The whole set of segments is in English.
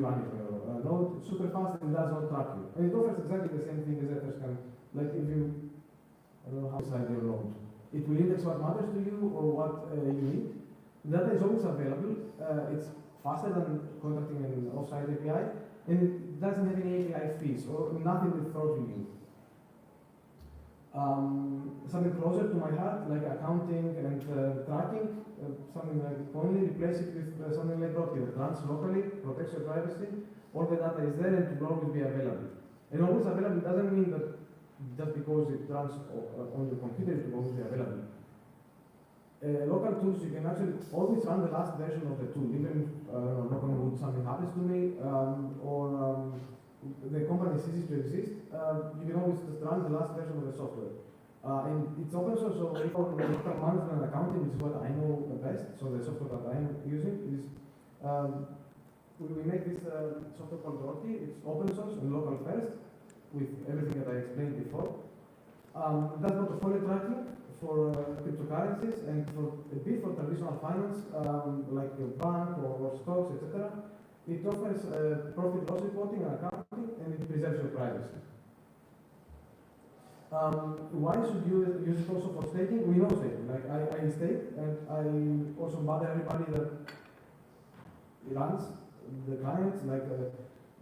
run it on your node. It's super fast and does not track you. And it offers exactly the same thing as Ethers can. Like if you, I don't know how to decide your node. It will index what matters to you or what you need. The data is always available. It's faster than contacting an offsite API, and it doesn't have any API fees or nothing to throttle you. Something closer to my heart, like accounting and tracking, something like only replace it with something like Rocky that runs locally, protects your privacy, all the data is there and it will always be available. And always available doesn't mean that just because it runs on your computer it will always be available. Local tools, you can actually always run the last version of the tool, even knock on wood, something happens to me, or the company ceases to exist, you can always just run the last version of the software. And it's open source, so for local management and accounting, which is what I know the best, so the software that I am using is, we make this software called Rocky. It's open source and local first, with everything that I explained before. That's portfolio tracking for cryptocurrencies and for a bit for traditional finance, like a bank or stocks, etc. It offers profit loss reporting and accounting, and it preserves your privacy. Why should you use it also for staking? We know staking. Like I stake, and I also bother everybody that runs the clients, like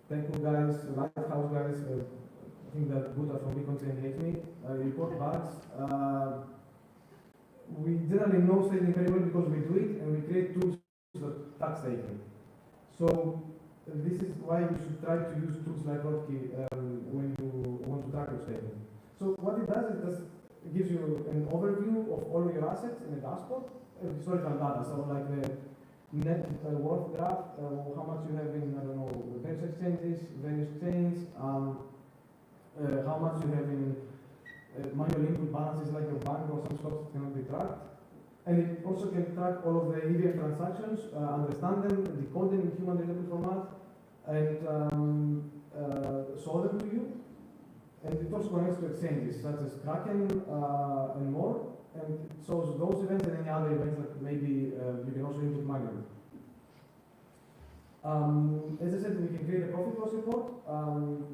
technical guys, lighthouse guys. I think that Buddha from Bitcoin saying hates me. Report bugs. We generally know staking very well because we do it, and we create tools that track staking. So this is why you should try to use tools like Rocky when you want to track your staking. So what it does is it gives you an overview of all your assets in a dashboard, historical data. So like the net worth graph, how much you have in, I don't know, the various exchanges, various chains, how much you have in manual input balances like your bank or some stocks that cannot be tracked. And it also can track all of the EVM transactions, understand them, decode them in human readable format, and show them to you. And it also connects to exchanges such as Kraken and more, and it shows those events and any other events that maybe you can also input manually. As I said, we can create a profit loss report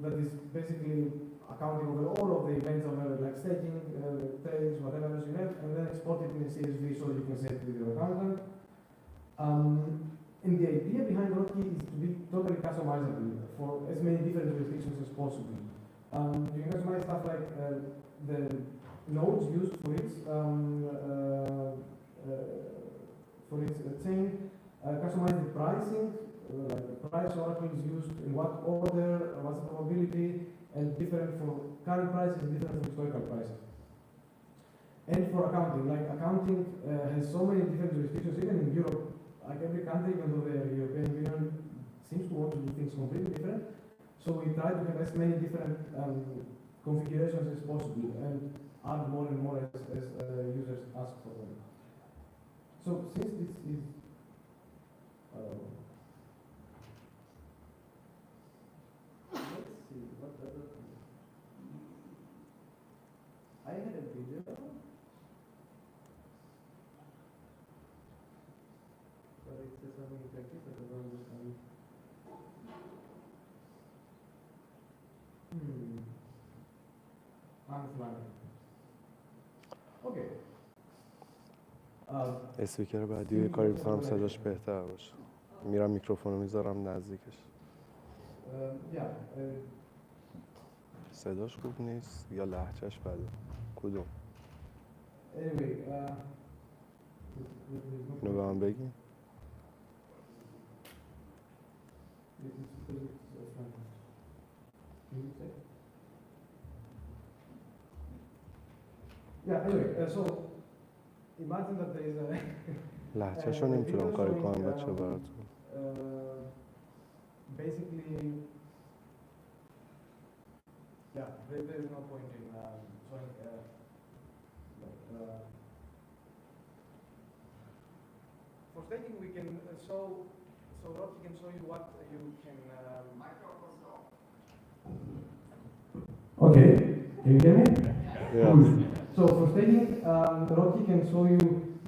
that is basically accounting over all of the events of like staking, trades, whatever else you have, and then export it in a CSV so you can save it with your accountant. And the idea behind Rocky is to be totally customizable for as many different jurisdictions as possible. You can customize stuff like the nodes used for its chain, customize the pricing, like the price oracles used in what order, what's the probability, and different for current prices, different from historical prices. And for accounting, like accounting has so many different jurisdictions, even in Europe, like every country, even though the European Union seems to want to do things completely different. So we try to have as many different configurations as possible and add more and more as users ask for them. So since this is let's see what other thing. I had a video, but it says something like this. I don't understand. Okay. اسپیکر بعدی یه کاری بکنم صداش بهتر باشه. میرم میکروفونو میذارم نزدیکش. صداش خوب نیست یا لهجهش بده؟ کدوم؟ اینو به من بگی؟ Yeah, anyway, so imagine that there is a لهجهشو نمیتونم کاری کنم بچه براتون. Basically, yeah, there is no point in showing for staking we can show, so Rocky can show you what you can Okay, can you hear me? Yeah. So for staking, Rocky can show you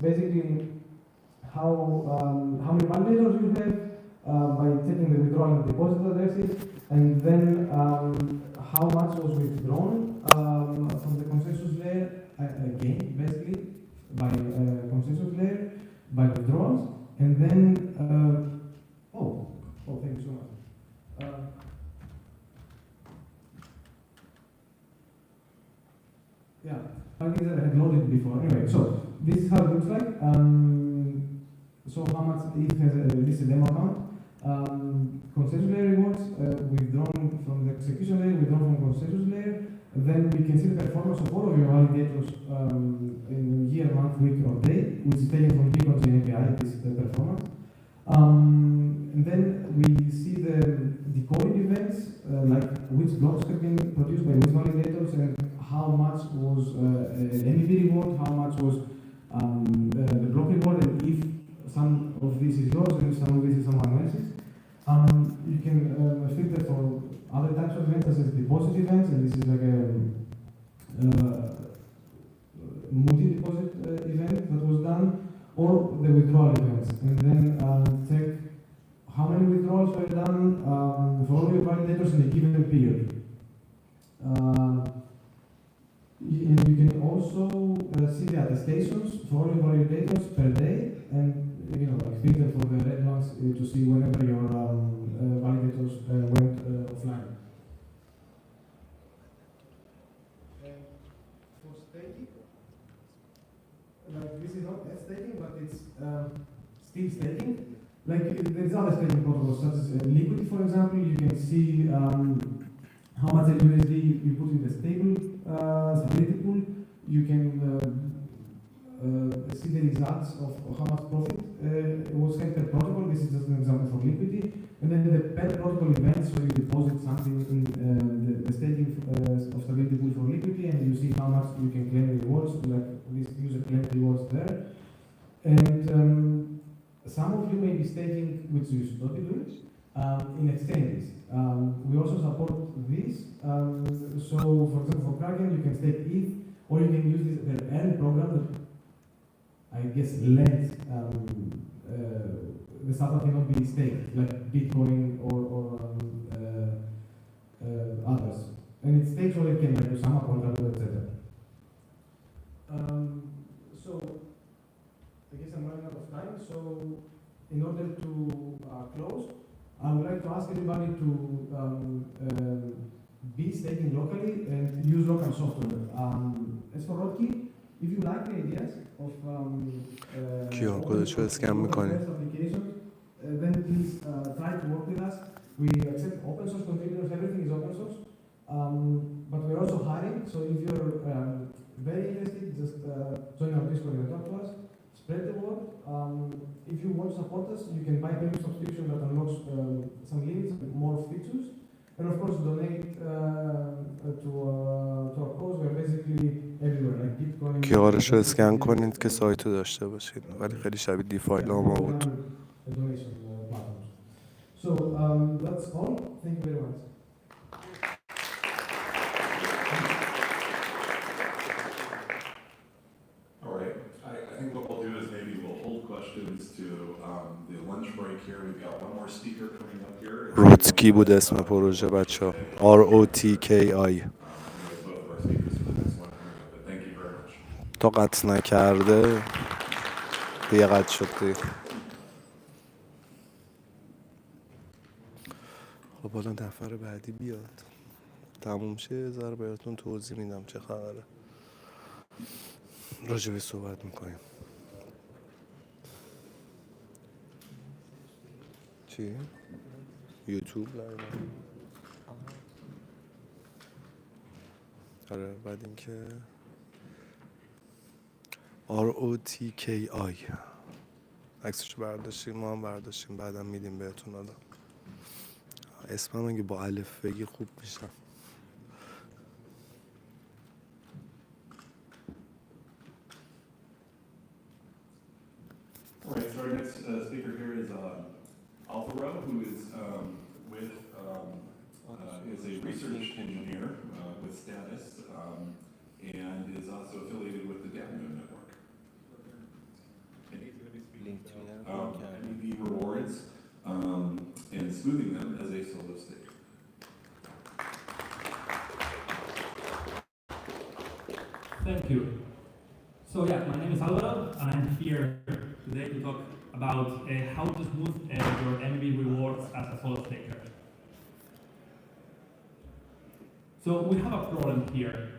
basically how many validators you have, by taking the withdrawal and deposit addresses, and then how much was withdrawn from the consensus layer, again, basically, by consensus layer, by withdrawals, and then, thank you so much. Yeah, I had loaded before. Anyway, so this is how it looks like. So how much it has this is a demo account. Consensus layer rewards withdrawn from the execution layer, withdrawn from consensus layer. Then we can see the performance of all of your validators in year, month, week, or day, which is taken from Beacons in API, this performance. And then we see the decoding events, like which blocks have been produced by which validators and how much was MEV reward, how much was the block reward, and if some of this is yours and some of this is someone else's. You can filter for other types of events, such as deposit events, and this is like a multi-deposit event that was done, or the withdrawal events, and then check how many withdrawals were done for all your validators in a given period. And you can also see the attestations for all your validators per day, and like filter for the red ones to see whenever your validators went offline. And for staking, like this is not staking, but it's still staking. Like there's other staking protocols such as liquidity, for example. You can see how much USD you put in the stable stability pool. You can see the results of how much profit was had per protocol. This is just an example for liquidity. And then the per protocol events, so you deposit something in the staking of stability pool for liquidity, and you see how much you can claim rewards, like this user claim rewards there. And some of you may be staking, which you should not be doing, in exchanges. We also support this. So, for example, for Kraken, you can stake ETH, or you can use this earn program that I guess lets the stuff that cannot be staked, like Bitcoin or others. And it stakes or it can like Usama contract, etc. So, I guess I'm running out of time. So, in order to close, I would like to ask everybody to be staking locally and use local software. As for Rodkey, if you like the ideas of QR کدش رو اسکن میکنیم. Then please try to work with us. We accept open source contributors. Everything is open source. But we're also hiring. So if you're very interested, just join our Discord and talk to us. Spread the word. If you want to support us, you can buy a premium subscription that unlocks some limits, more features. And of course, donate to our cause. We're basically everywhere, like Bitcoin. کیارش رو اسکن کنید که سایت رو داشته باشید، ولی خیلی شبیه دیفایل ما بود. So that's all. Thank you very much. All right. I think what we'll do is maybe we'll hold questions to the lunch break here. We've got one more speaker coming up here. روتکی بود اسم پروژه بچه‌ها. ROTKI. تا قطع نکرده دیگه قطع شد دیگه. خب حالا نفر بعدی بیاد تموم شه یه ذره بهتون توضیح میدم چه خبره، راجع به صحبت میکنیم. چی؟ یوتیوب لایو. آره بعد اینکه ROTKI عکسشو برداشتیم، ما هم برداشتیم، بعدم میدیم بهتون. حالا اسمم اگه با الف بگی خوب میشم. All right, so our next speaker here is Alvaro, who is is a research engineer with status and is also affiliated with the Dapper Network. MEV rewards and smoothing them as a solo stake. Thank you. So yeah, my name is Alvaro, and I'm here today to talk about how to smooth your MEV rewards as a solo staker. So we have a problem here.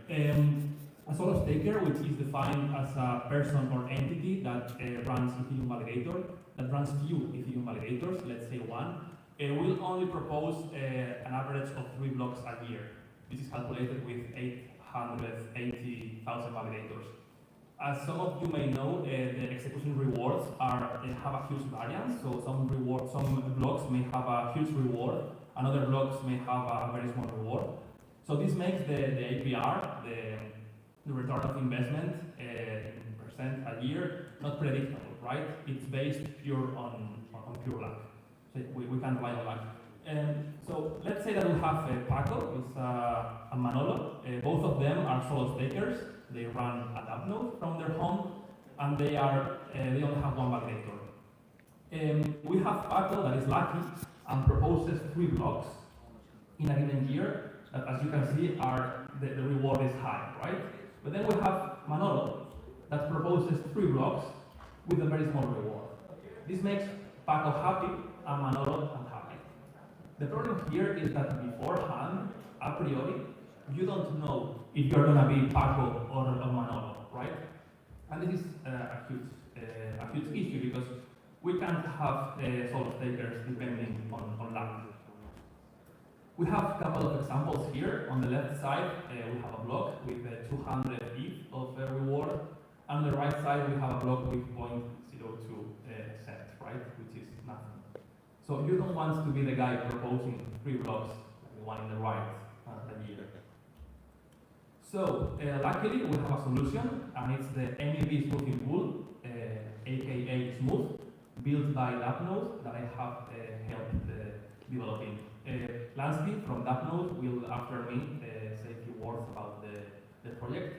A solo staker, which is defined as a person or entity that runs Ethereum validator, that runs few Ethereum validators, let's say one, will only propose an average of 3 blocks a year. This is calculated with 880,000 validators. As some of you may know, the execution rewards have a huge variance. So some blocks may have a huge reward, and other blocks may have a very small reward. So this makes the APR, the return of investment in percent a year, not predictable, right? It's based pure on pure luck. So we can't rely on luck. So let's say that we have Paco and Manolo. Both of them are solo stakers. They run a dApp node from their home, and they only have one validator. We have Paco that is lucky and proposes 3 blocks in a given year. That, as you can see, the reward is high, right? But then we have Manolo that proposes 3 blocks with a very small reward. This makes Paco happy and Manolo unhappy. The problem here is that beforehand, a priori, you don't know if you're going to be Paco or Manolo, right? And this is a huge issue because we can't have solo stakers depending on luck. We have a couple of examples here. On the left side, we have a block with 200 ETH of reward. And on the right side, we have a block with 0.02 cents, right? Which is nothing. So you don't want to be the guy proposing 3 blocks, the one in the right, a year. So luckily, we have a solution, and it's the MEV smoothing tool, aka Smooth, built by dApp node that I have helped developing. Lansky from dApp node will, after me, say a few words about the project.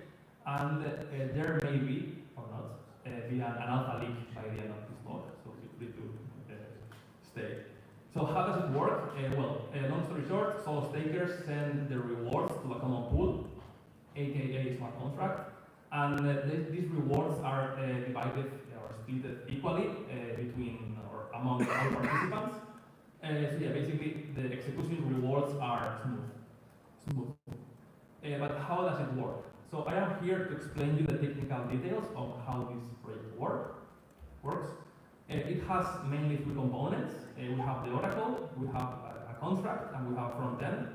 And there may be, or not, be an alpha leak by the end of this talk, so feel free to stay. So how does it work? Long story short, solo stakers send their rewards to a common pool, aka smart contract, and these rewards are divided or split equally between or among all participants. So yeah, basically the execution rewards are smooth. But how does it work? So I am here to explain you the technical details of how this project works. It has mainly 3 components. We have the Oracle, we have a contract, and we have front end.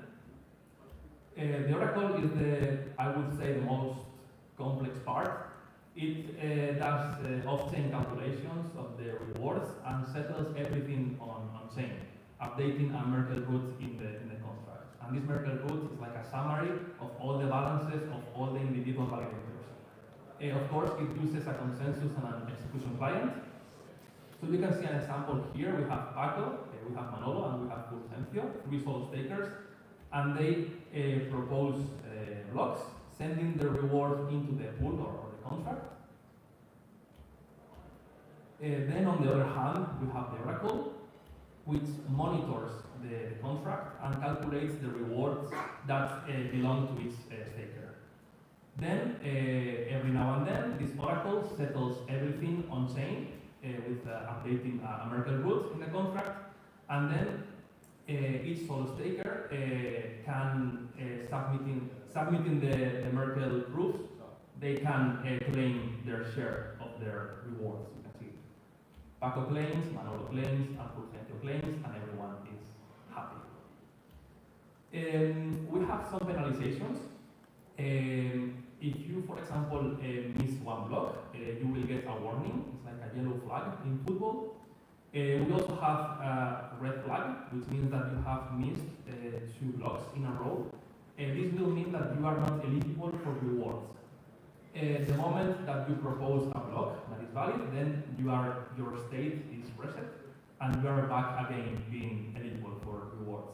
The Oracle is I would say, the most complex part. It does off-chain calculations of the rewards and settles everything on-chain, updating a Merkle root in the contract. And this Merkle root is like a summary of all the balances of all the individual validators. Of course, it uses a consensus and an execution client. So you can see an example here. We have Paco, we have Manolo, and we have Fulgencio, 3 solo stakers, and they propose blocks, sending the reward into the pool or the contract. Then on the other hand, we have the Oracle, which monitors the contract and calculates the rewards that belong to its staker. Then, every now and then, this Oracle settles everything on-chain with updating a Merkle root in the contract, and then each solo staker can, submitting the Merkle root, they can claim their share of their rewards. You can see Paco claims, Manolo claims, and Fulgencio claims, and everyone is happy. We have some penalizations. If you, for example, miss 1 block, you will get a warning. It's like a yellow flag in football. We also have a red flag, which means that you have missed 2 blocks in a row. This will mean that you are not eligible for rewards. The moment that you propose a block that is valid, then your state is reset, and you are back again being eligible for rewards.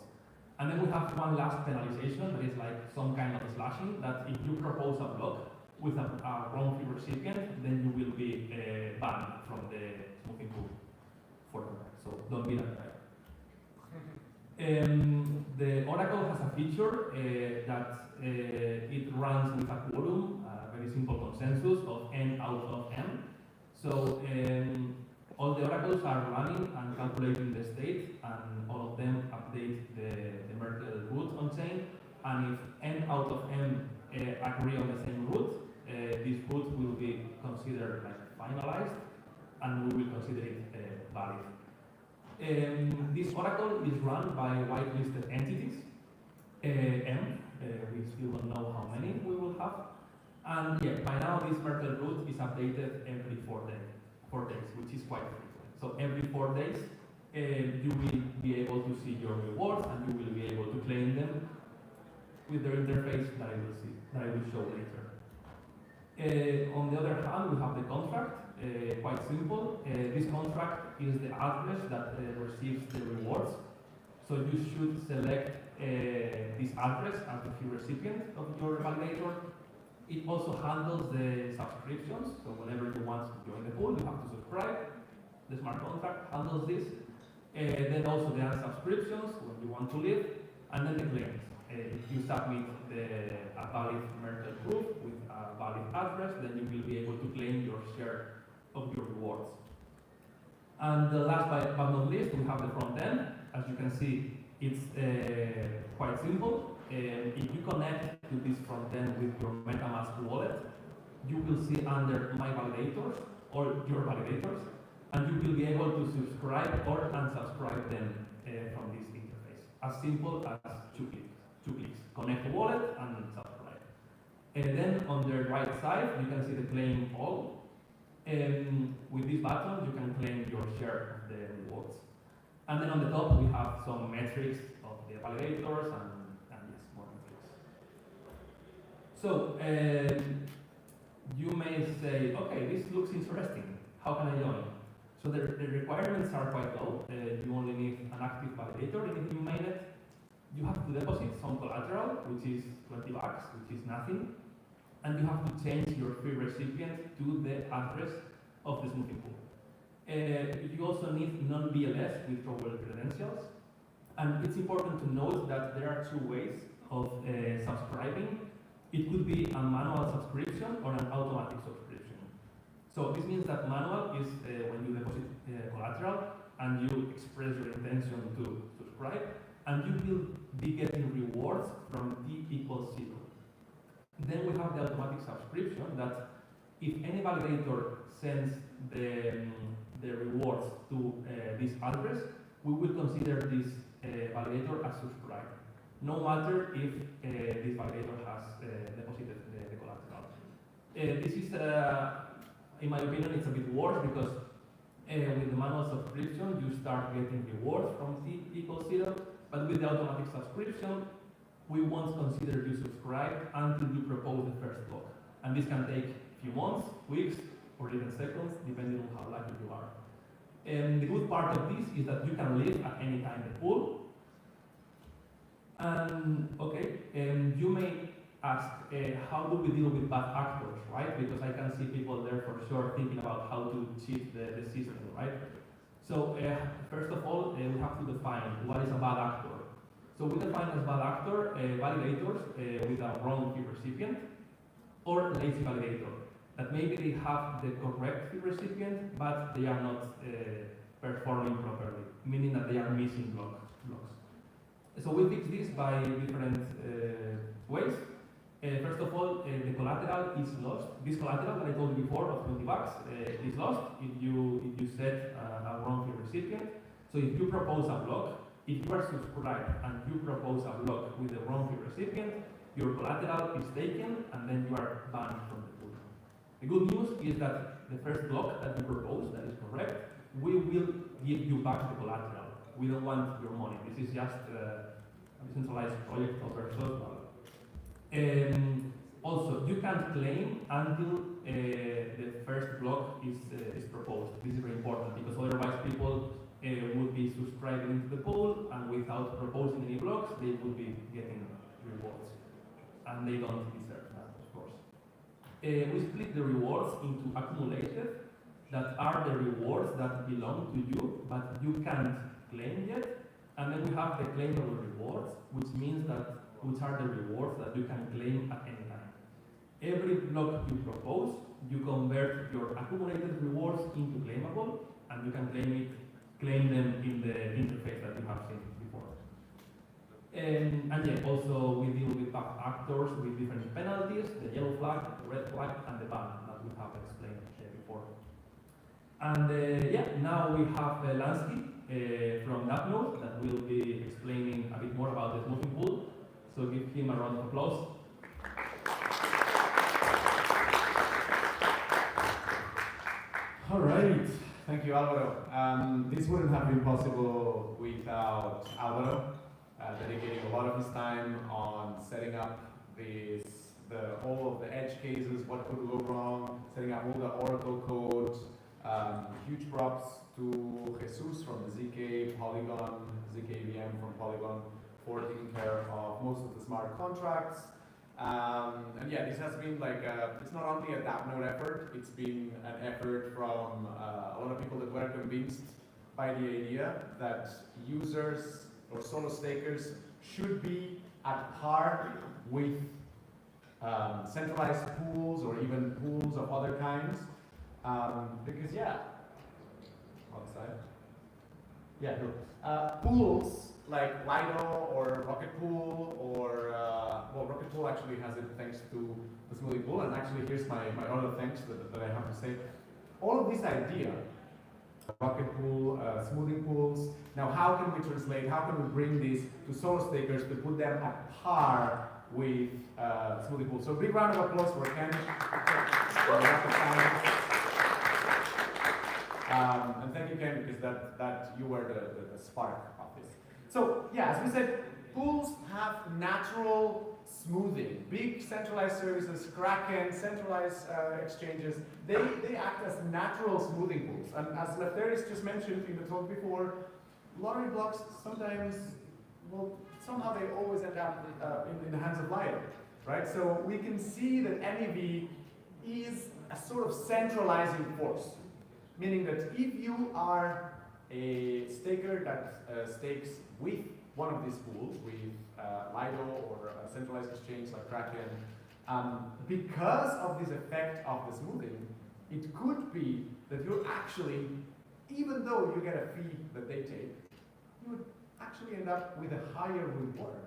And then we have one last penalization that is like some kind of slashing, that if you propose a block with a wrong fee recipient, then you will be banned from the smoothing pool forever. So don't be that guy. The Oracle has a feature that it runs with a quorum, a very simple consensus of n out of m. So all the oracles are running and calculating the state, and all of them update the Merkle root on chain. And if n out of m agree on the same root, this root will be considered like finalized, and we will consider it valid. This oracle is run by whitelisted entities, M, we still don't know how many we will have. And yeah, by now this Merkle root is updated every 4 days, which is quite frequent. So every 4 days, you will be able to see your rewards, and you will be able to claim them with their interface that I will show later. On the other hand, we have the contract, quite simple. This contract is the address that receives the rewards. So you should select this address as the key recipient of your validator. It also handles the subscriptions. So whenever you want to join the pool, you have to subscribe. The smart contract handles this. Then also the unsubscriptions when you want to leave, and then the claims. If you submit a valid Merkle proof with a valid address, then you will be able to claim your share of your rewards. And the last but not least, we have the front end. As you can see, it's quite simple. If you connect to this front end with your MetaMask wallet, you will see under My Validators or Your Validators, and you will be able to subscribe or unsubscribe them from this interface. As simple as 2 clicks. Connect the wallet and subscribe. And then on the right side, you can see the claim all. With this button, you can claim your share of the rewards. And then on the top, we have some metrics of the validators and yes, more metrics. So you may say, okay, this looks interesting. How can I join? So the requirements are quite low. You only need an active validator in the mainnet. You have to deposit some collateral, which is $20, which is nothing. And you have to change your free recipient to the address of the smoothing pool. You also need non-BLS withdrawal credentials. And it's important to note that there are 2 ways of subscribing. It could be a manual subscription or an automatic subscription. So this means that manual is when you deposit collateral and you express your intention to subscribe, and you will be getting rewards from t equals 0. Then we have the automatic subscription that if any validator sends the rewards to this address, we will consider this validator as subscribed, no matter if this validator has deposited the collateral. This is, in my opinion, it's a bit worse because with the manual subscription, you start getting rewards from t equals 0, but with the automatic subscription, we won't consider you subscribed until you propose the first block. And this can take a few months, weeks, or even seconds, depending on how lucky you are. And the good part of this is that you can leave at any time the pool. And okay, you may ask, how do we deal with bad actors, right? Because I can see people there for sure thinking about how to cheat the system, right? So first of all, we have to define what is a bad actor. So we define as bad actor validators with a wrong key recipient or lazy validator. That maybe they have the correct key recipient, but they are not performing properly, meaning that they are missing blocks. So we fix this by different ways. First of all, the collateral is lost. This collateral that I told you before of $20 is lost if you set a wrong key recipient. So if you propose a block, if you are subscribed and you propose a block with the wrong key recipient, your collateral is taken and then you are banned from the pool. The good news is that the first block that you propose that is correct, we will give you back the collateral. We don't want your money. This is just a decentralized project of ourselves. Also, you can't claim until the first block is proposed. This is very important because otherwise people would be subscribing into the pool, and without proposing any blocks, they would be getting rewards. And they don't deserve that, of course. We split the rewards into accumulated, that are the rewards that belong to you, but you can't claim yet, And then we have the claimable rewards, which means that which are the rewards that you can claim at any time. Every block you propose, you convert your accumulated rewards into claimable, and you can claim them in the interface that you have seen before. And yeah, also we deal with bad actors with different penalties, the yellow flag, the red flag, and the ban that we have explained before. And yeah, now we have Lansky from Napnode that will be explaining a bit more about the smoothing pool. So give him a round of applause. All right, thank you, Alvaro. This wouldn't have been possible without Alvaro dedicating a lot of his time on setting up all of the edge cases, what could go wrong, setting up all the Oracle code. Huge props to Jesus from the ZK Polygon, ZK VM from Polygon for taking care of most of the smart contracts. And yeah, this has been like, it's not only a Napnode effort, it's been an effort from a lot of people that were convinced by the idea that users or solo stakers should be at par with centralized pools or even pools of other kinds. Because yeah, outside. Yeah, no. Pools like Lido or Rocket Pool or, well, Rocket Pool actually has it thanks to the smoothing pool, and actually here's my other thanks that I have to say. All of this idea, Rocket Pool, smoothing pools, now how can we translate, how can we bring these to solo stakers to put them at par with smoothing pools? So big round of applause for Ken. And thank you, Ken, because that you were the spark of this. So yeah, as we said, pools have natural smoothing. Big centralized services, Kraken, centralized exchanges, they act as natural smoothing pools. And as Lefteris just mentioned in the talk before, lottery blocks sometimes, well, somehow they always end up in the hands of Lido, right? So we can see that MEV is a sort of centralizing force. Meaning that if you are a staker that stakes with one of these pools, with Lido or a centralized exchange like Kraken, because of this effect of the smoothing, it could be that you're actually, even though you get a fee that they take, you would actually end up with a higher reward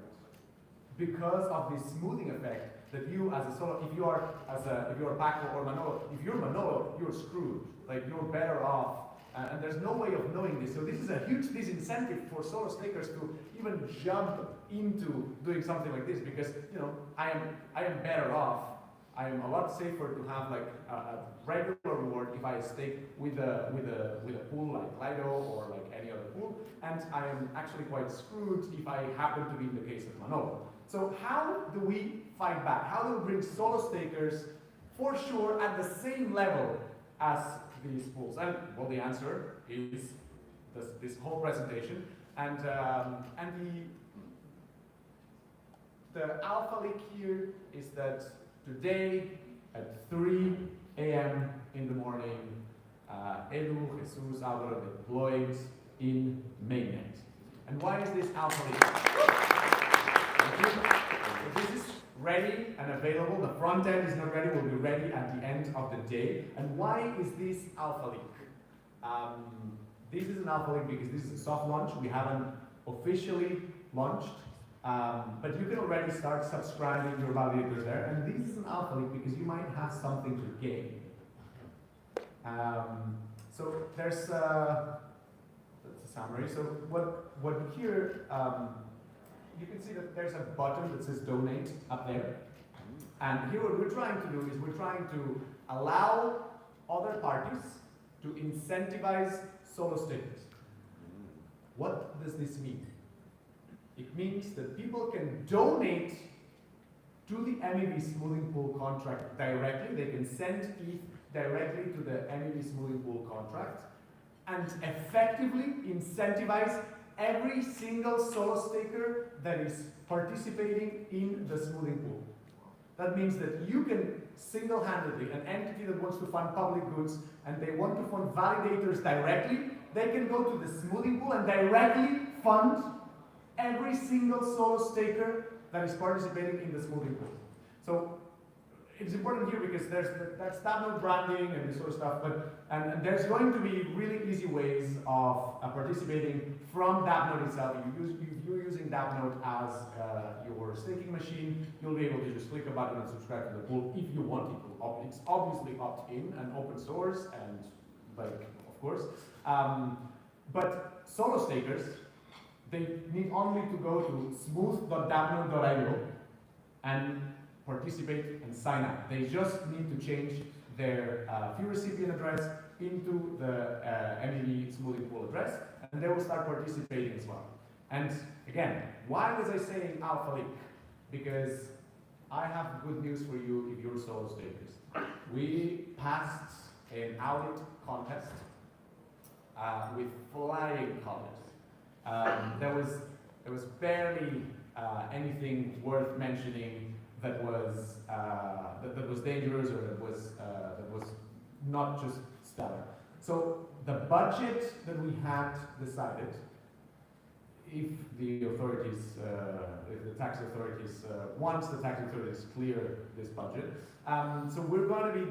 because of this smoothing effect that you as a solo, if you're Paco or Manolo, if you're Manolo, you're screwed. Like you're better off, and there's no way of knowing this. So this is a huge disincentive for solo stakers to even jump into doing something like this, because you know I am better off. I am a lot safer to have like a regular reward if I stake with a pool like Lido or like any other pool, and I am actually quite screwed if I happen to be in the case of Manolo. So how do we fight back? How do we bring solo stakers for sure at the same level as these pools? And well, the answer is this whole presentation, and the alpha leak here is that today at 3 a.m. in the morning, Edu, Jesus, Alvaro deployed in mainnet. And why is this alpha leak? This is ready and available. The front end is not ready, will be ready at the end of the day. And why is this alpha leak? This is an alpha leak because this is a soft launch. We haven't officially launched, but you can already start subscribing your validators there. And this is an alpha leak because you might have something to gain. So there's that's a summary. So what here, you can see that there's a button that says donate up there. And here what we're trying to do is we're trying to allow other parties to incentivize solo stakers. What does this mean? It means that people can donate to the MEV smoothing pool contract directly. They can send ETH directly to the MEV smoothing pool contract and effectively incentivize every single solo staker that is participating in the smoothing pool. That means that you can single-handedly, an entity that wants to fund public goods and they want to fund validators directly, they can go to the smoothing pool and directly fund every single solo staker that is participating in the smoothing pool. So it's important here because that's DAppNode branding and this sort of stuff, and there's going to be really easy ways of participating from DAppNode itself. If you're using DAppNode as your staking machine, you'll be able to just click a button and subscribe to the pool if you want it to. It's obviously opt-in and open source and like, of course. But solo stakers, they need only to go to smooth.dappnode.io and participate and sign up. They just need to change their fee recipient address into the MEV smoothing pool address, and they will start participating as well. And again, why was I saying alpha leak? Because I have good news for you if you're solo stakers. We passed an audit contest with flying colors. There was barely anything worth mentioning that was dangerous or that was not just stellar. So the budget that we had decided, if the authorities, if the tax authorities, once the tax authorities clear this budget, so we're going to be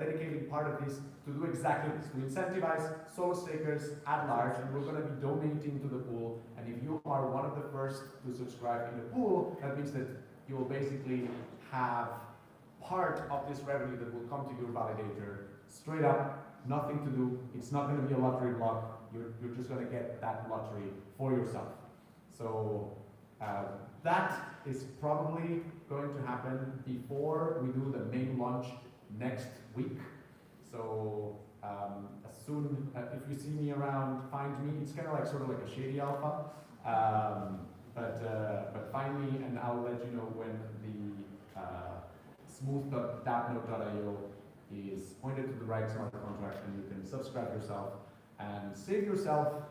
dedicating part of this to do exactly this, to incentivize solo stakers at large, and we're going to be donating to the pool. And if you are one of the first to subscribe in the pool, that means that you will basically have part of this revenue that will come to your validator straight up, nothing to do. It's not going to be a lottery block. You're just going to get that lottery for yourself. So that is probably going to happen before we do the main launch next week. So as soon, if you see me around, find me. It's kind of like sort of like a shady alpha. But find me and I'll let you know when the smooth.dappnode.io is pointed to the right smart contract, and you can subscribe yourself and save yourself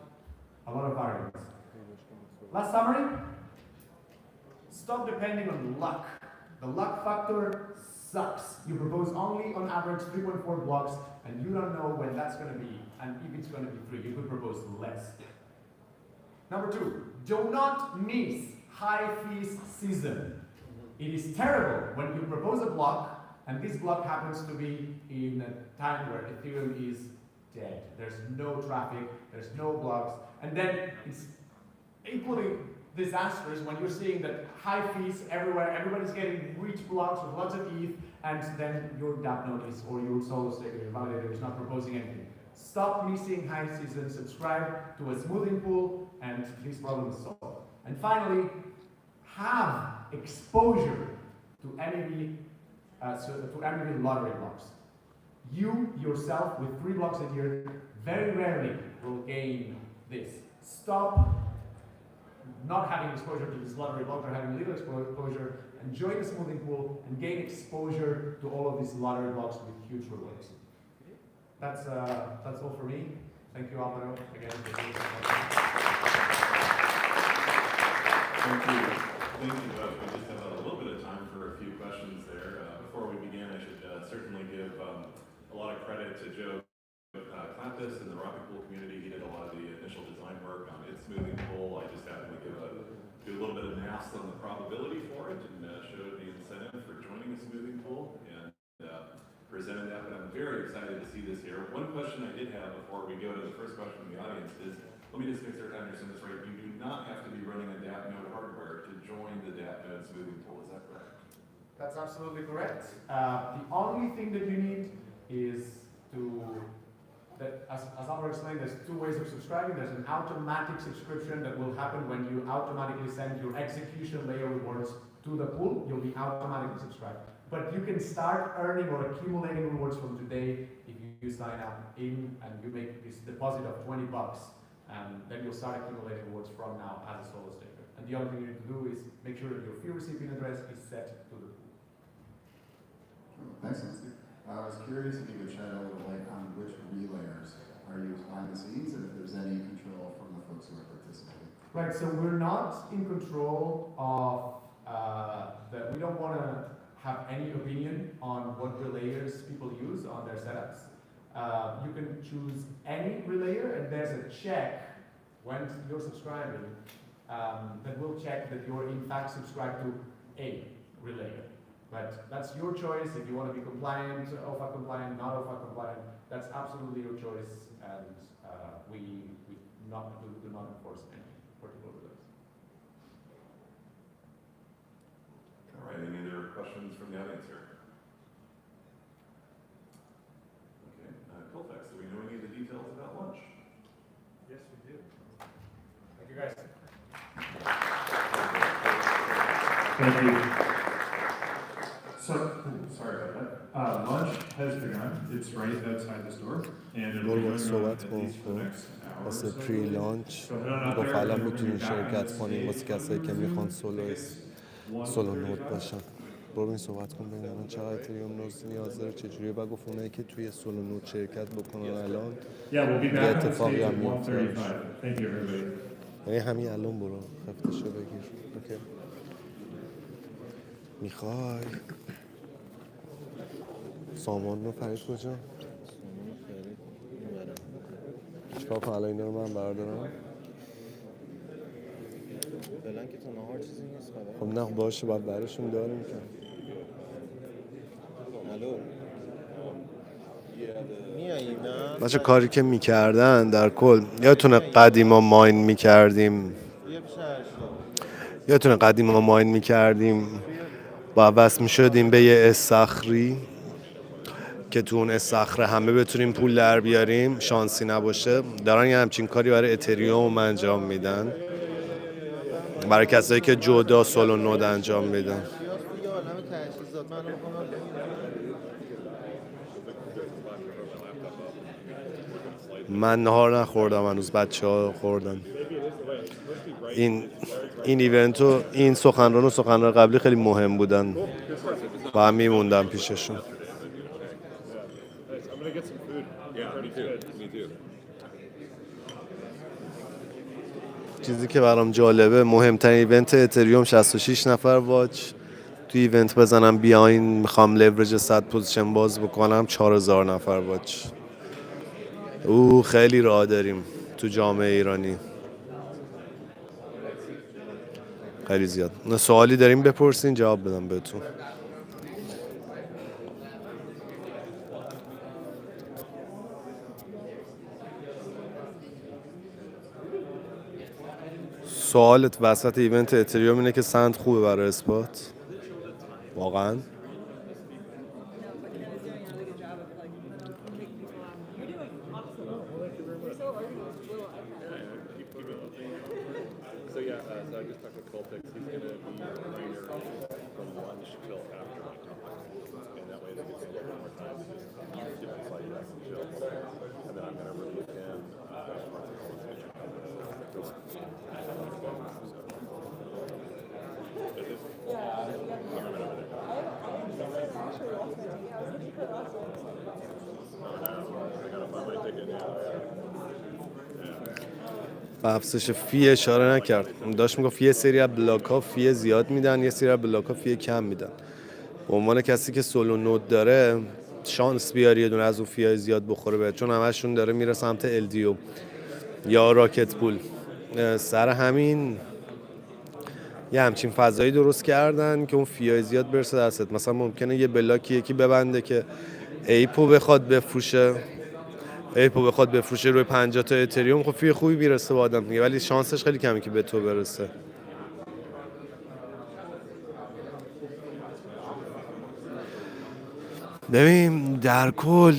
a lot of variance. Last summary, stop depending on luck. The luck factor sucks. You propose only on average 3.4 blocks and you don't know when that's going to be, and if it's going to be 3, you could propose less. Number 2, do not miss high fees season. It is terrible when you propose a block and this block happens to be in a time where Ethereum is dead. There's no traffic, there's no blocks, and then it's equally disastrous when you're seeing that high fees everywhere, everybody's getting rich blocks with lots of ETH, and then your DAppNode is, or your solo staker, your validator is not proposing anything. Stop missing high season, subscribe to a smoothing pool, and this problem is solved. And finally, have exposure to MEV, to MEV lottery blocks. You yourself, with 3 blocks a year, very rarely will gain this. Stop not having exposure to this lottery block or having little exposure, and join the smoothing pool and gain exposure to all of these lottery blocks with huge rewards. That's all for me. Thank you, Alvaro, again. Thank you. Thank you both. We just have a little bit of time for a few questions there. Before we begin, I should certainly give a lot of credit to Joe Clampus and the Rocket Pool community. He did a lot of the initial design work on its smoothing pool. I just happened to do a little bit of math on the probability for it and showed the incentive for joining a smoothing pool and presented that. But I'm very excited to see this here. One question I did have before we go to the first question from the audience is, let me just make sure I understand this right. You do not have to be running a DAppNode hardware to join the DAppNode smoothing pool. Is that correct? That's absolutely correct. The only thing that you need is as Alvaro explained, there's 2 ways of subscribing. There's an automatic subscription that will happen when you automatically send your execution layer rewards to the pool. You'll be automatically subscribed. But you can start earning or accumulating rewards from today if you sign up and you make this deposit of $20. And then you'll start accumulating rewards from now as a solo staker. And the other thing you need to do is make sure that your fee recipient address is set to the pool. Thanks, Nancy. I was curious if you could shed a little light on which relayers are used behind the scenes and if there's any control from the folks who are participating. Right, so we're not in control of we don't want to have any opinion on what relayers people use on their setups. You can choose any relayer, and there's a check when you're subscribing then we'll check that you're in fact subscribed to a relayer. But that's your choice. If you want to be compliant, OFAC compliant, not OFAC compliant, that's absolutely your choice, and we do not enforce any particular rules. All right, any other questions from the audience here? Okay, Colfax, do we know any of the details about lunch? Yes, we do. Thank you, guys. Thank you. So, sorry about that. Lunch has begun. It's right outside this door, and it'll be going on at least for the next hour or واسه so. پری لانچ So head on out گفت there. الان We're میتونین back in شرکت this کنین واسه کسایی که میخوان سولو 1:30 نود shot. باشن. برو این صحبت کن ببین الان چقدر اتریوم نیاز داره چجوریه و گفت اونایی که توی سولو نود شرکت بکنن الان Yeah, we'll be یه back on the اتفاقی stage هم at میفته. 1:35. Thank you, everybody. یعنی همین الان برو خفتشو بگیر. اوکی. میخوای سامان رو فرید کجا؟ چیکار کنم الان اینا رو من بردارم؟ فعلا که تا نهار چیزی نیست خبر. خب نه باشه باید براشون داریم که الو میایی نه؟ بچه کاری که میکردن در کل یادتونه قدیما ماین میکردیم با وصل میشدیم به یه استخری که تو اون استخره همه بتونیم پول در بیاریم شانسی نباشه دارن یه همچین کاری برای اتریوم انجام میدن برای کسایی که جدا سولو نود انجام میدن من نهار نخوردم هنوز بچه ها خوردن این ایونت و این سخنران قبلی خیلی مهم بودن با هم میموندم پیششون چیزی که برام جالبه مهمترین ایونت اتریوم 66 نفر واچ تو ایونت بزنم بیاین میخوام لورج 100 پوزیشن باز بکنم 4000 نفر واچ خیلی راه داریم تو جامعه ایرانی خیلی زیاد سوالی داریم بپرسین جواب بدم بهتون سوالت وسط ایونت اتریوم اینه که سند خوبه برای اثبات واقعا So yeah, so I just talked with Coltex. He's going to be a trainer from lunch till after my talk, and that way they get a little more time to just get the slide back and chill. And then I'm going to release him به افزایش فی اشاره نکرد داشت میگفت یه سری از بلاک ها فی زیاد میدن یه سری از بلاک ها فی کم میدن به عنوان کسی که سولو نود داره شانس بیاری یه دونه از اون فی زیاد بخوره بهت چون همشون داره میره سمت LDO یا راکت پول سر همین یه همچین فضایی درست کردن که اون فی زیاد برسه دستت مثلا ممکنه یه بلاکی یکی ببنده که ایپو بخواد بفروشه روی 50 تا اتریوم خب فی خوبی میرسه به آدم دیگه ولی شانسش خیلی کمی که به تو برسه ببین در کل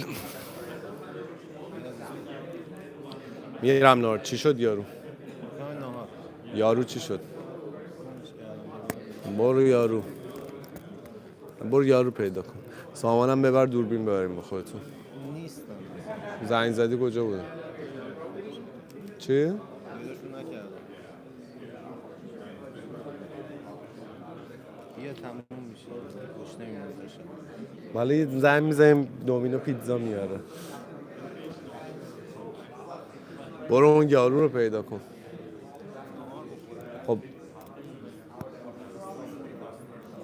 میرم نار چی شد یارو چی شد برو یارو پیدا کن سامانم ببر دوربین ببریم با خودتون نیستم زنگ زدی کجا بوده چی؟ پیداشون نکردم بیا تموم میشه گوش نمیمونزشم ولی زنگ میزنیم دومینو پیتزا میاره برو اون یارو رو پیدا کن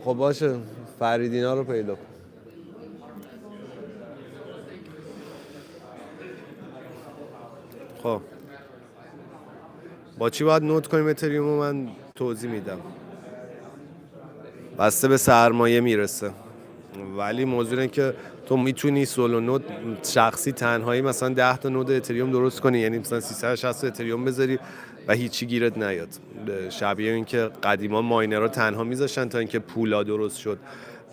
خب باشه فریدینا رو پیدا کن خب با چی باید نود کنیم اتریوم رو من توضیح میدم. بسته به سرمایه میرسه، ولی موضوع اینه که تو میتونی سولو نود شخصی تنهایی مثلا 10 تا نود اتریوم درست کنی، یعنی مثلا 360 اتریوم بذاری و هیچی گیرت نیاد. شبیه این که قدیما ماینرها تنها میذاشتن تا اینکه پولا درست شد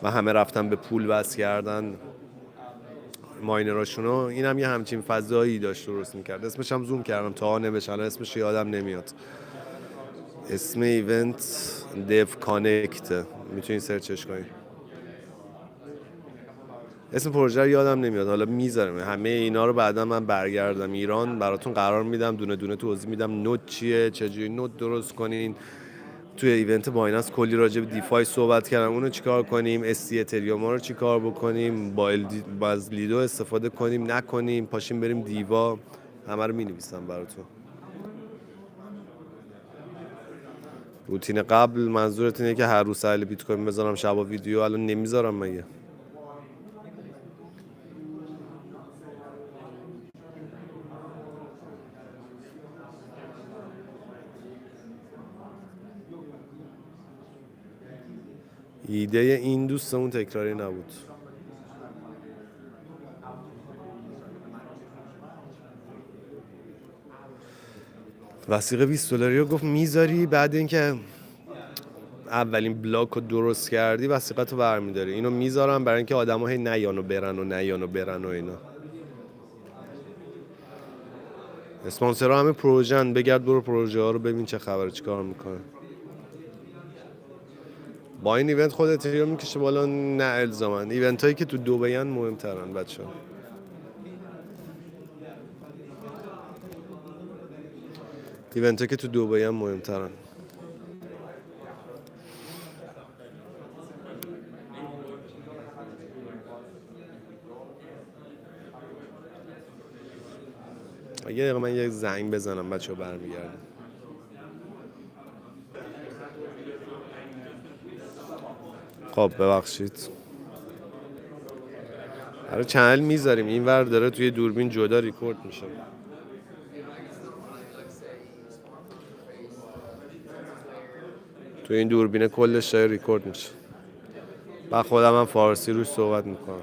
و همه رفتن به پول وصل کردن ماینراشونو. اینم یه همچین فضایی داشت درست میکرد. اسمش هم زوم کردم تا نمیشه، الان اسمش یادم نمیاد. اسم ایونت دیو کانکت، میتونین سرچش کنین. اسم پروژه رو یادم نمیاد، حالا میذارم همه اینا رو بعدا من برگردم ایران براتون قرار میدم، دونه دونه توضیح میدم نود چیه، چجوری نود درست کنین. توی ایونت بایننس کلی راجع به دیفای صحبت کردم، اونو چیکار کنیم، اس اتریوم رو چیکار بکنیم، با از لیدو استفاده کنیم نکنیم، پاشیم بریم دیوا، همه رو مینویسم براتون. روتین قبل منظورت اینه که هر روز سایل بیت کوین بذارم شبا ویدیو، الان نمیذارم مگه؟ ایده این دوستمون تکراری نبود. وثیقه 20 دلاری رو گفت میذاری، بعد اینکه اولین بلاک رو درست کردی وثیقت رو برمیداری. اینو میذارم برای اینکه آدم ها هی نیان و برن و اینا. اسپانسرها همه پروژن، بگرد برو پروژه ها رو ببین چه خبره، چی کار میکنه. با این ایونت خود اتریوم میکشه بالا؟ نه الزاما. ایونت هایی که تو دبی ان مهمترن بچه ها. ایونت هایی که تو دبی ان مهمترن. یه دقیقه من یک زنگ بزنم بچه ها برمیگردم. خب ببخشید. برای چنل میذاریم، این ور داره توی دوربین جدا ریکورد میشه. توی این دوربینه کلش داره ریکورد میشه. بعد خودم هم فارسی روش صحبت میکنم.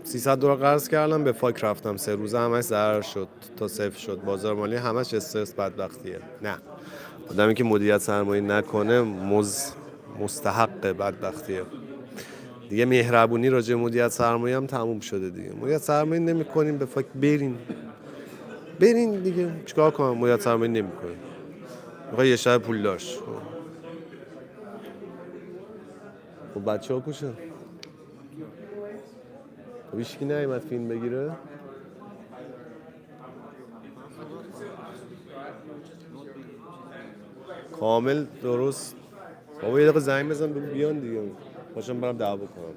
$300 قرض کردم به فاک رفتم 3 روزه همش ضرر شد تا صفر شد. بازار مالی همش استرس بدبختیه. نه، آدمی که مدیریت سرمایه نکنه مستحق بدبختیه دیگه. مهربونی راجع به مدیریت سرمایه هم تموم شده دیگه. مدیریت سرمایه نمی‌کنین به فاک برین دیگه. چیکار کنم؟ مدیریت سرمایه نمی‌کنین. میخوای یه شب پول داشت. خب بچه‌ها کوشن. هیچکی نیومد فیلم بگیره؟ کامل درست. بابا یه دقیقه زنگ بزن بگو بیان دیگه. باشم برم دعوا کنم.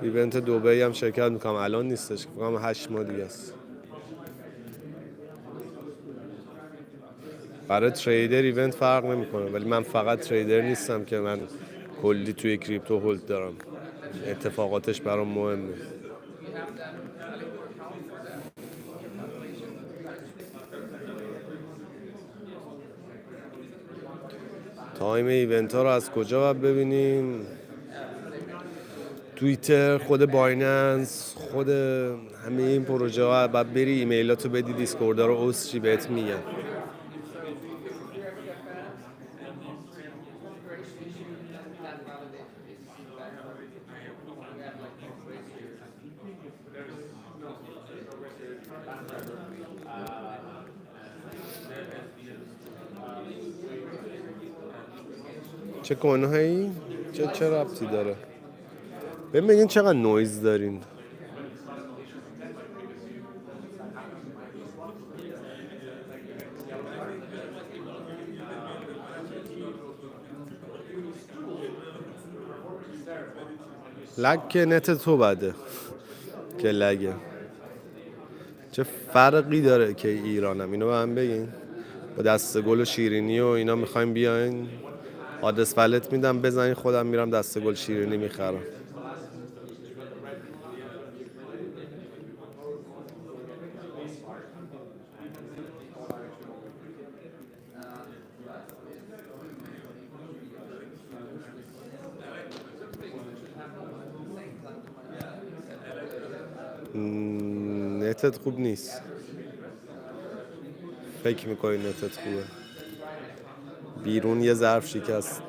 ایونت دبی هم شرکت میکنم، الان نیستش، فکر کنم 8 ماه دیگه است. برای تریدر ایونت فرق نمیکنه، ولی من فقط تریدر نیستم که من کلی توی کریپتو هولد دارم. اتفاقاتش برام مهمه. تایم ایونت ها رو از کجا باید ببینیم؟ توییتر، خود بایننس، خود همه این پروژه ها. باید بری ایمیلاتو بدی، دیسکورد ها رو اوسچی بهت میگن. چه کنهایی؟ چه ربطی داره؟ ببین چقدر نویز دارین. لگ که نت تو بده که لگه. چه فرقی داره که ایرانم؟ اینو به من بگین. با دسته گل و شیرینی و اینا میخوایم بیاین، آدرس ولت میدم بزنین، خودم میرم دسته گل شیرینی میخرم. نتت خوب نیست. فکر میکنی نتت خوبه؟ بیرون یه ظرف شکست.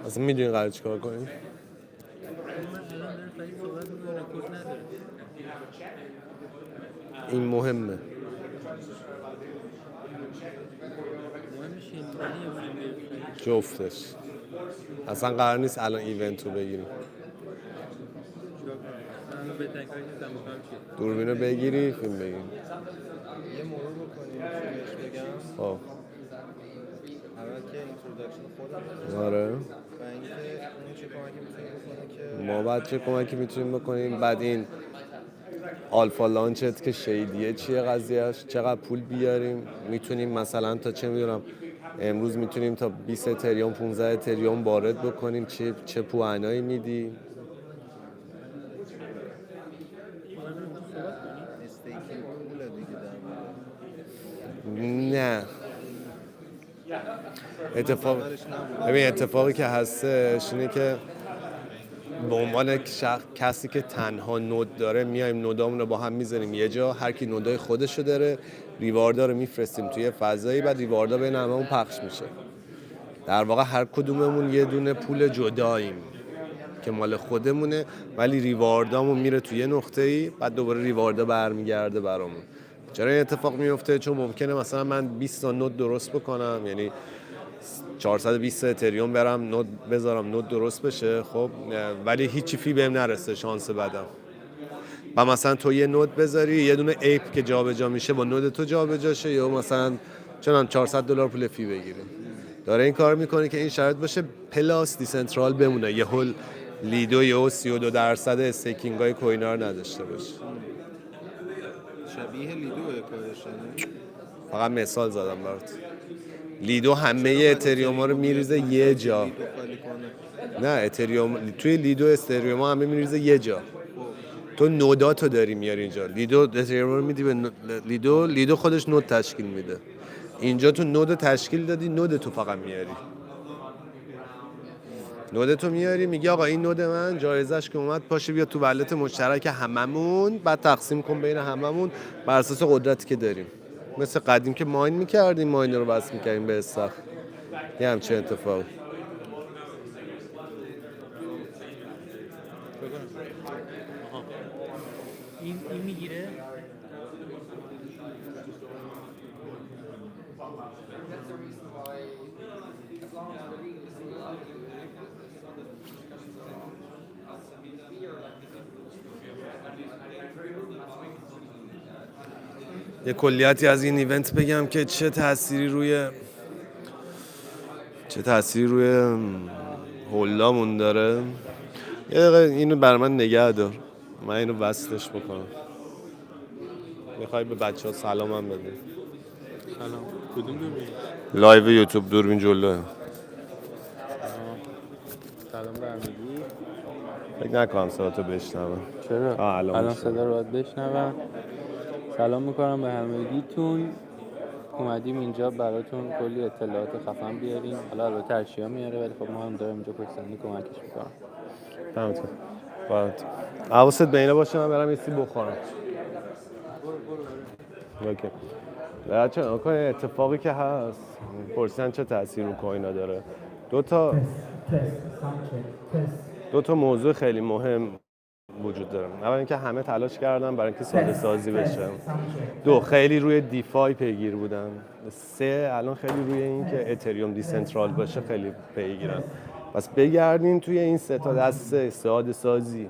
اصلا میدونی قرار چی کار کنیم؟ این مهمه. جفتش. اصلا قرار نیست الان ایونت رو بگیریم. دوربین رو بگیری فیلم بگیریم. یه مرور بکنیم بهش بگم. خب اول که اینترودکشن خودم. آره. و اینکه اون چه کمکی میتونیم بکنه که ما بعد چه کمکی میتونیم بکنیم؟ بعد این آلفا لانچت که شیدیه چیه قضیهش؟ چقدر پول بیاریم؟ میتونیم مثلا تا چه میدونم امروز میتونیم تا 20 اتریوم 15 اتریوم وارد بکنیم، چه پوانایی میدی؟ استیکینگ پول دیگه نه اتفاقی که هستش اینه که به عنوان کسی که تنها نود داره میایم نودامون رو با هم میذاریم یه جا، هر کی نودای خودشو داره، ریواردا رو میفرستیم توی فضایی، بعد ریواردا بین هممون پخش میشه. در واقع هر کدوممون یه دونه پول جداییم که مال خودمونه، ولی ریواردامون میره توی نقطه‌ای، بعد دوباره ریواردا برمیگرده برامون. چرا این اتفاق میفته؟ چون ممکنه مثلا من 20 تا نود درست بکنم، یعنی 420 اتریوم برم نود بذارم نود درست بشه، خب ولی هیچی فی بهم نرسه، شانس بدم. و مثلا تو یه نود بذاری، یه دونه ایپ که جابجا میشه با نود تو جابجا شه، یا مثلا چنان $400 پول فی بگیره. داره این کار میکنه که این شرط باشه پلاس دیسنترال بمونه، یه هول لیدو یه 32% استیکینگای کوینا رو نداشته باشه. شبیه لیدو کارش. فقط مثال زدم برات. لیدو همه اتریوم ها رو میریزه یه جا. نه اتریوم توی لیدو استریوم ها همه میریزه یه جا. تو نوداتو داری میاری اینجا. لیدو اتریوم رو میدی به لیدو خودش نود تشکیل میده. اینجا تو نود تشکیل دادی، نود تو فقط میاری. نود تو میاری میگی آقا این نود من جایزش که اومد پاشه بیا تو ولت مشترک هممون، بعد تقسیم کن بین هممون بر اساس قدرتی که داریم. مثل قدیم که ماین میکردیم، ماین رو بس میکردیم به استخ. یه همچه اتفاقی. این میگیره؟ یه کلیتی از این ایونت بگم که چه تأثیری روی هولامون داره. یه دقیقه اینو بر من نگه دار، من اینو وصلش بکنم. میخوای به بچه ها سلام هم بده؟ سلام. کدوم دوربین؟ لایو یوتیوب دوربین جلوه. سلام به همگی. فکر نکنم صداتو بشنوم. چرا؟ الان میشنوم. صدا رو باید بشنوم. سلام میکنم به همگیتون. اومدیم اینجا براتون کلی اطلاعات خفن بیاریم. حالا البته ارشیا میاره ولی خب ما هم داریم اینجا پشتنی کمکش میکنم. دمتون گرم. حواست به اینا باشه، من برم یه چیزی بخورم. اوکی. بچه‌ها اتفاقی که هست پرسیدن چه تأثیری رو کوینا داره. دو تا موضوع خیلی مهم وجود داره. اول اینکه همه تلاش کردن برای اینکه ساده سازی بشه. 2 خیلی روی دیفای پیگیر بودن. 3 الان خیلی روی اینکه اتریوم دیسنترال باشه خیلی پیگیرن. پس بگردین توی این 3 تا دسته ساده سازی،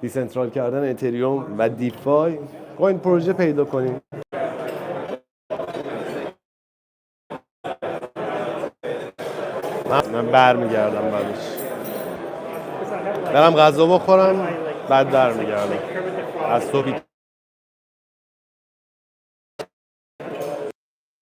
دیسنترال کردن اتریوم و دیفای کوین پروژه پیدا کنین. من برمیگردم بعدش. برم غذا بخورم بعد در میگردم. از صبح